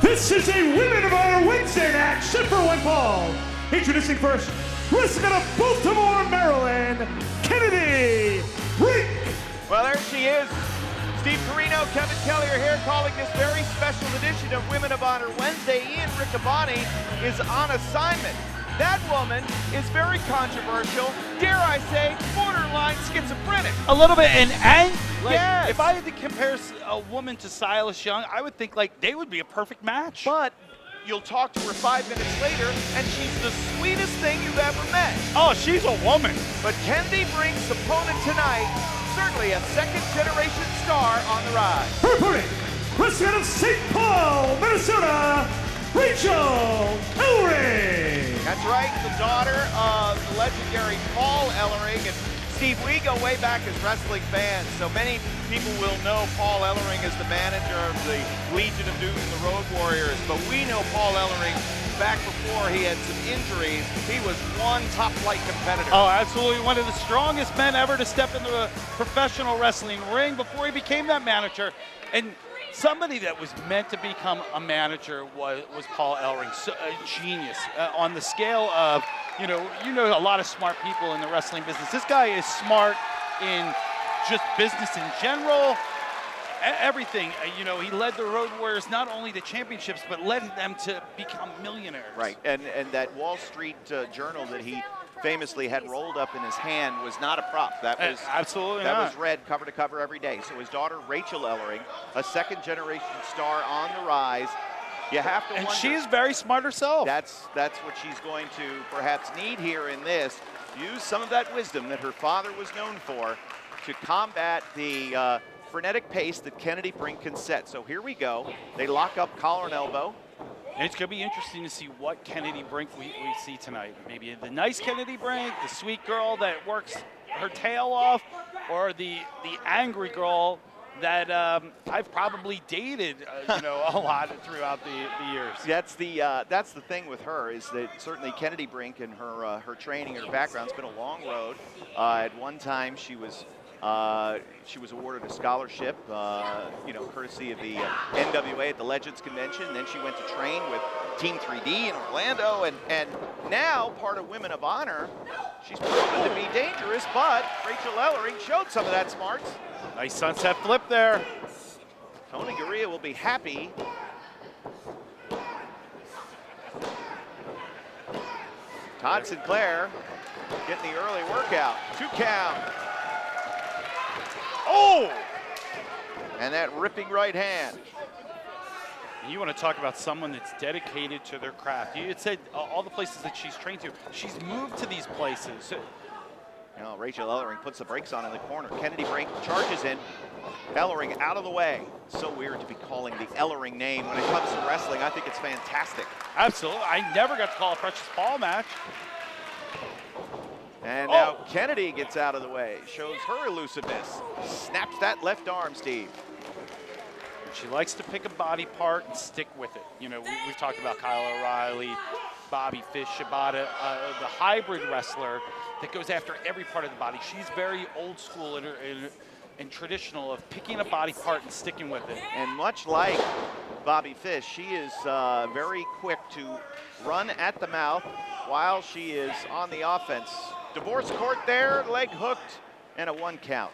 This is a Women of Honor Wednesday match set for one fall. Introducing first, wrestling out of Baltimore, Maryland, Kennadi Brink. Well, there she is. Steve Corino, Kevin Kelly are here calling this very special edition of Women of Honor Wednesday. Ian Riccaboni is on assignment. That woman is very controversial, dare I say, borderline schizophrenic. A little bit, and like, yes. If I had to compare a woman to Silas Young, I would think like they would be a perfect match. But you'll talk to her 5 minutes later, and she's the sweetest thing you've ever met. Oh, she's a woman. But Kennadi Brink's opponent tonight, certainly a second-generation star on the rise. Her opponent, wrestling out of St. Paul, Minnesota, Rachael Ellering. That's right, the daughter of the legendary Paul Ellering. And Steve, we go way back as wrestling fans, so many people will know Paul Ellering as the manager of the Legion of Doom and the Road Warriors, but we know Paul Ellering back before he had some injuries. He was one top-flight competitor. Oh, absolutely. One of the strongest men ever to step into a professional wrestling ring before he became that manager. And somebody that was meant to become a manager was Paul Ellering, so, a genius on the scale of, you know a lot of smart people in the wrestling business. This guy is smart in just business in general, everything. He led the Road Warriors not only to championships, but led them to become millionaires. Right, and that Wall Street Journal that he famously had rolled up in his hand was not a prop. That was absolutely that not. was read cover to cover every day. So his daughter Rachael Ellering, a second-generation star on the rise. You have to and wonder, she is very smart herself. That's what she's going to perhaps need here in this. Use some of that wisdom that her father was known for to combat the frenetic pace that Kennadi Brink can set. So here we go. They lock up collar and elbow. And it's going to be interesting to see what Kennadi Brink we see tonight. Maybe the nice Kennadi Brink, the sweet girl that works her tail off, or the angry girl that I've probably dated, a lot throughout the years. That's the thing with her, is that certainly Kennadi Brink and her training and her background's been a long road. At one time, she was awarded a scholarship, courtesy of the NWA at the Legends Convention. And then she went to train with Team 3D in Orlando, and now part of Women of Honor. She's proven to be dangerous, but Rachael Ellering showed some of that smarts. Nice sunset flip there. Tony Gurria will be happy. Todd Sinclair getting the early workout. 2 count. Oh! And that ripping right hand. You want to talk about someone that's dedicated to their craft. You had said all the places that she's trained to. She's moved to these places. Rachael Ellering puts the brakes on in the corner. Kennadi Brink charges in. Ellering out of the way. So weird to be calling the Ellering name when it comes to wrestling. I think it's fantastic. Absolutely. I never got to call a Precious Paul match. And now Kennadi gets out of the way. Shows her elusiveness. Snaps that left arm, Steve. She likes to pick a body part and stick with it. We've talked about Kyle O'Reilly, Bobby Fish, Shibata, the hybrid wrestler that goes after every part of the body. She's very old school and traditional of picking a body part and sticking with it. And much like Bobby Fish, she is very quick to run at the mouth while she is on the offense. Divorce court there, leg hooked, and a 1 count.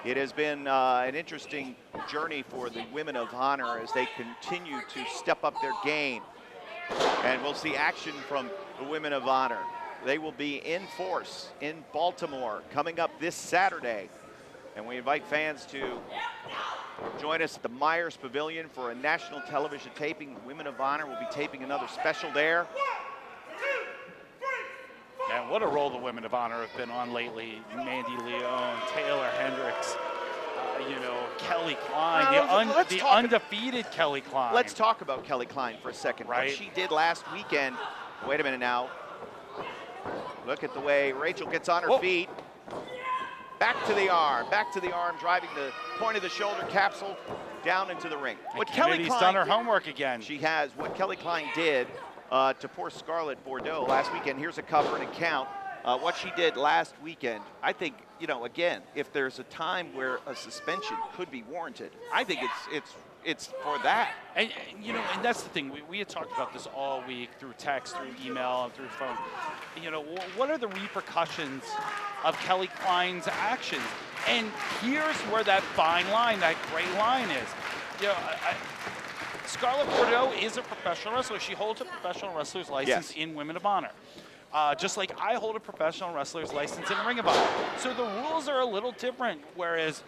It has been an interesting journey for the Women of Honor as they continue to step up their game. And we'll see action from the Women of Honor. They will be in force in Baltimore coming up this Saturday. And we invite fans to join us at the Myers Pavilion for a national television taping. Women of Honor will be taping another special there. Man, what a role the Women of Honor have been on lately. Mandy Leon, Taylor Hendricks, Kelly Klein, the undefeated Kelly Klein. Let's talk about Kelly Klein for a second. Right. What she did last weekend. Wait a minute now. Look at the way Rachael gets on her feet. Back to the arm, driving the point of the shoulder capsule down into the ring. What Kelly Klein done her homework again. She has. What Kelly Klein did to poor Scarlett Bordeaux last weekend. Here's a cover and a count. What she did last weekend, I think, again, if there's a time where a suspension could be warranted, I think it's for that. And you know, and that's the thing. We had talked about this all week through text, through email, and through phone. You know, what are the repercussions of Kelly Klein's actions? And here's where that fine line, that gray line is. You know, Scarlett Bordeaux is a professional wrestler. She holds a professional wrestler's license in Women of Honor. Just like I hold a professional wrestler's license in Ring of Honor. So the rules are a little different, whereas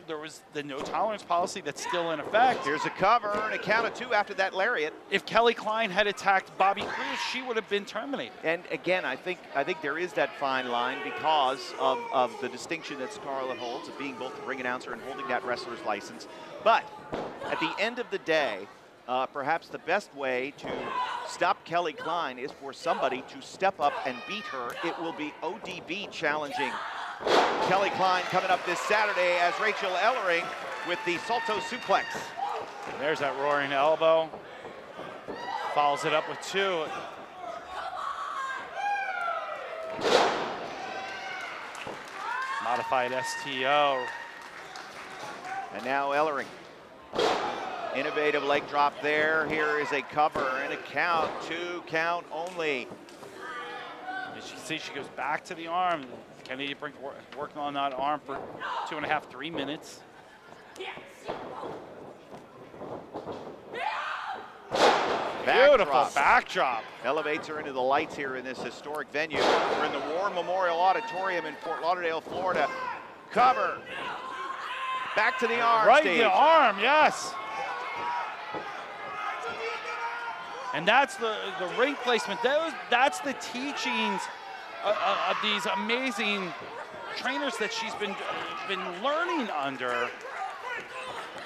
there was the no tolerance policy that's still in effect. Here's a cover and a count of 2 after that lariat. If Kelly Klein had attacked Bobby Cruz, she would have been terminated. And again, I think there is that fine line because of the distinction that Scarlett holds of being both the ring announcer and holding that wrestler's license. But at the end of the day, perhaps the best way to stop Kelly Klein is for somebody to step up and beat her. It will be ODB challenging Kelly Klein coming up this Saturday as Rachael Ellering with the Salto Suplex. There's that roaring elbow. Follows it up with 2. Modified STO. And now Ellering. Innovative leg drop there. Here is a cover and a count. 2 count only. As you can see, she goes back to the arm. Kennadi Brink working on that arm for 2.5, 3 minutes. Beautiful backdrop. Elevates her into the lights here in this historic venue. We're in the War Memorial Auditorium in Fort Lauderdale, Florida. Cover. Back to the arm. Right Steve. in the arm, yes. And that's the ring placement. That's the teachings of these amazing trainers that she's been learning under.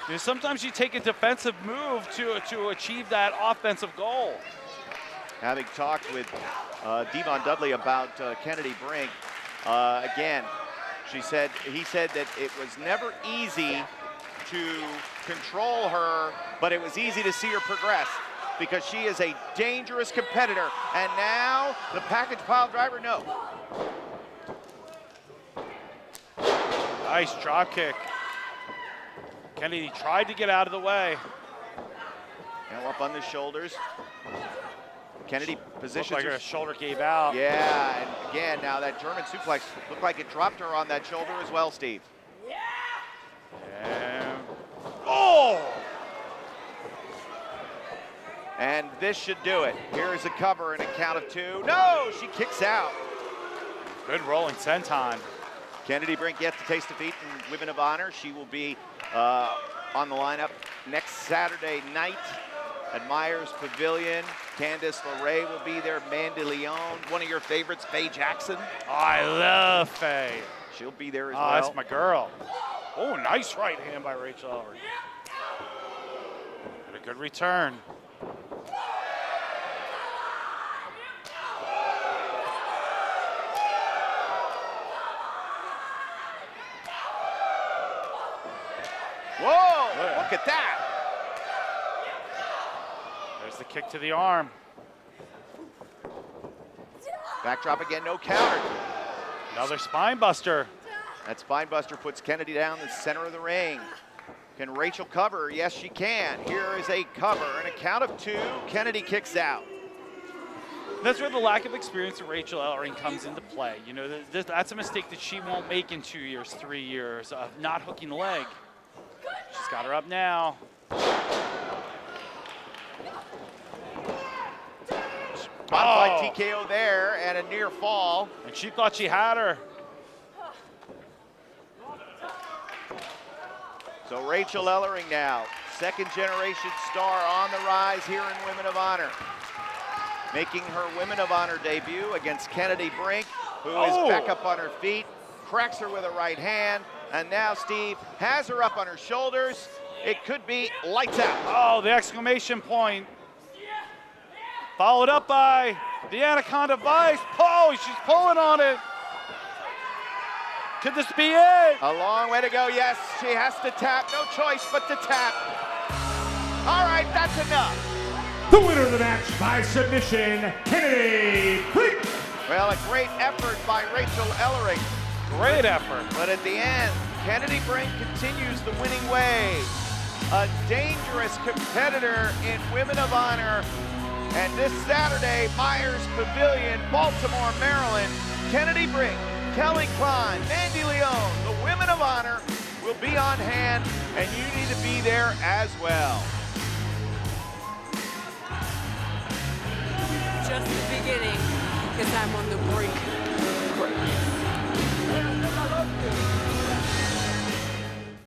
You know, sometimes you take a defensive move to achieve that offensive goal. Having talked with Devon Dudley about Kennadi Brink, again, he said that it was never easy to control her, but it was easy to see her progress, because she is a dangerous competitor. And now the package pile driver, no. Nice drop kick. Kennadi tried to get out of the way. Now up on the shoulders. Kennadi positions like her shoulder gave out. Yeah, and again, now that German suplex looked like it dropped her on that shoulder as well, Steve. And, oh! And this should do it. Here is a cover and a count of 2. No, she kicks out. Good rolling senton. Kennadi Brink gets to taste defeat in Women of Honor. She will be on the lineup next Saturday night at Myers Pavilion. Candice LeRae will be there. Mandy Leon, one of your favorites, Faye Jackson. Oh, I love Faye. She'll be there as well. Oh, that's my girl. Oh, nice right hand by Rachael Ellering. And a good return. Whoa, look at that. There's the kick to the arm. Backdrop again, no counter. Another spine buster. That spine buster puts Kennadi down the center of the ring. Can Rachael cover? Yes, she can. Here is a cover and a count of 2. Kennadi kicks out. That's where the lack of experience of Rachael Ellering comes into play. You know, that's a mistake that she won't make in 2 years, 3 years of not hooking the leg. She's got her up now. Modified TKO there and a near fall. And she thought she had her. So Rachael Ellering now, second generation star on the rise here in Women of Honor. Making her Women of Honor debut against Kennadi Brink, who is back up on her feet, cracks her with a right hand, and now Steve has her up on her shoulders. It could be lights out. Oh, the exclamation point. Followed up by the Anaconda Vice. Oh, she's pulling on it. Could this be it? A long way to go. Yes, she has to tap. No choice but to tap. All right, that's enough. The winner of the match by submission, Kennadi Brink. Well, a great effort by Rachael Ellering. Great effort. But at the end, Kennadi Brink continues the winning way. a dangerous competitor in Women of Honor. And this Saturday, Myers Pavilion, Baltimore, Maryland, Kennadi Brink, Kelly Klein, Mandy Leone, the Women of Honor will be on hand, and you need to be there as well. Just the beginning, because I'm on the brink of greatness.